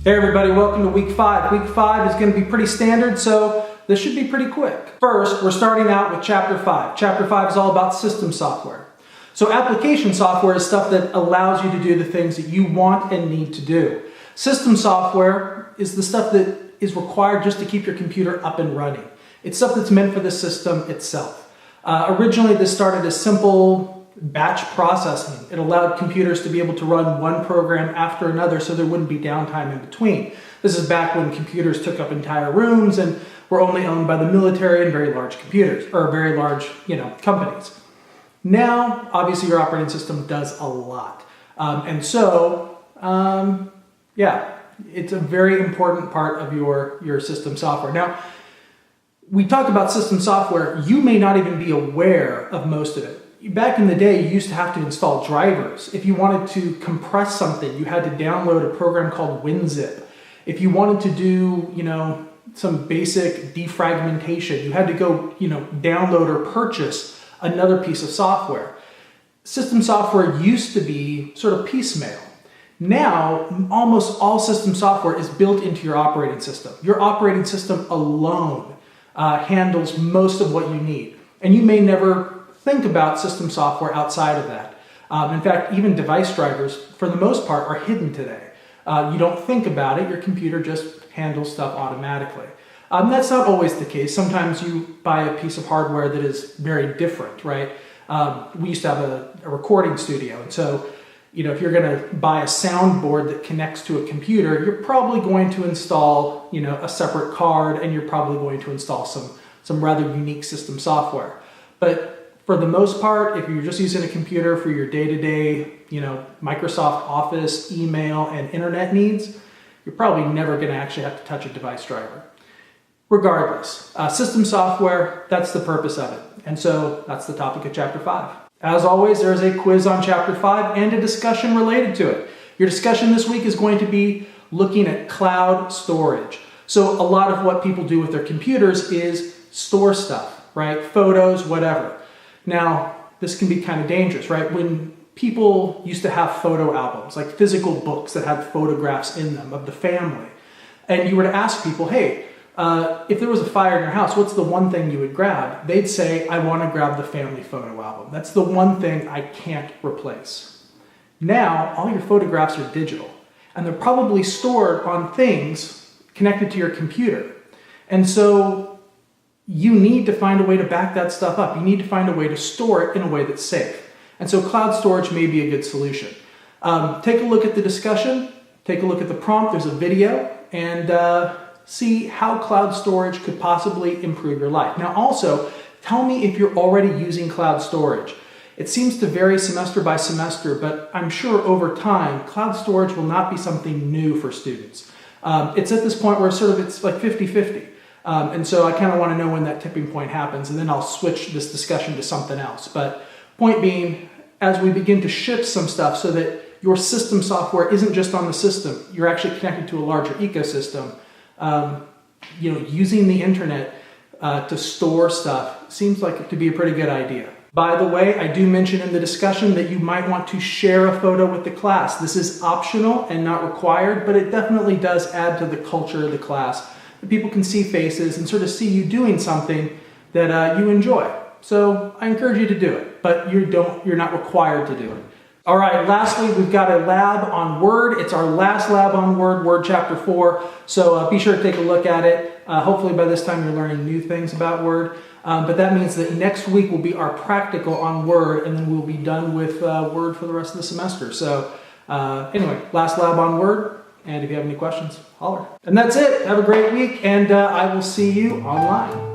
Hey everybody, welcome to week 5. Week 5 is going to be pretty standard, so this should be pretty quick. First, we're starting out with chapter 5. Chapter 5 is all about system software. So application software is stuff that allows you to do the things that you want and need to do. System software is the stuff that is required just to keep your computer up and running. It's stuff that's meant for the system itself. Originally, this started as simple batch processing. It allowed computers to be able to run one program after another so there wouldn't be downtime in between. This is back when computers took up entire rooms and were only owned by the military and very large computers, or very large, companies. Now, obviously your operating system does a lot. It's a very important part of your system software. Now, we talk about system software, you may not even be aware of most of it. Back in the day, you used to have to install drivers. If you wanted to compress something, you had to download a program called WinZip. If you wanted to do, some basic defragmentation, you had to go, download or purchase another piece of software. System software used to be sort of piecemeal. Now, almost all system software is built into your operating system. Your operating system alone handles most of what you need. And you may never think about system software outside of that. In fact, even device drivers, for the most part, are hidden today. You don't think about it, your computer just handles stuff automatically. That's not always the case. Sometimes you buy a piece of hardware that is very different, right? We used to have a recording studio, and so if you're going to buy a soundboard that connects to a computer, you're probably going to install a separate card, and you're probably going to install some rather unique system software. But for the most part, if you're just using a computer for your day-to-day, Microsoft Office, email, and internet needs, you're probably never going to actually have to touch a device driver. Regardless, system software, that's the purpose of it. And so that's the topic of Chapter 5. As always, there is a quiz on Chapter 5 and a discussion related to it. Your discussion this week is going to be looking at cloud storage. So a lot of what people do with their computers is store stuff, right? Photos, whatever. Now, this can be kind of dangerous, right? When people used to have photo albums, like physical books that had photographs in them of the family, and you were to ask people, hey, if there was a fire in your house, what's the one thing you would grab? They'd say, I want to grab the family photo album. That's the one thing I can't replace. Now, all your photographs are digital, and they're probably stored on things connected to your computer. And so you need to find a way to back that stuff up. You need to find a way to store it in a way that's safe. And so cloud storage may be a good solution. Take a look at the discussion, take a look at the prompt, there's a video, and see how cloud storage could possibly improve your life. Now also, tell me if you're already using cloud storage. It seems to vary semester by semester, but I'm sure over time, cloud storage will not be something new for students. It's at this point where it's like 50-50. And so I kind of want to know when that tipping point happens, and then I'll switch this discussion to something else. But point being, as we begin to shift some stuff so that your system software isn't just on the system, you're actually connected to a larger ecosystem, using the internet to store stuff seems like it to be a pretty good idea. By the way, I do mention in the discussion that you might want to share a photo with the class. This is optional and not required, but it definitely does add to the culture of the class. People can see faces and sort of see you doing something that you enjoy. So I encourage you to do it, but you're not required to do it. All right, lastly, we've got a lab on Word. It's our last lab on Word Chapter 4. So be sure to take a look at it. Hopefully by this time you're learning new things about Word. But that means that next week will be our practical on Word, and then we'll be done with Word for the rest of the semester. So anyway, last lab on Word. And if you have any questions, holler. And that's it. Have a great week, and I will see you online.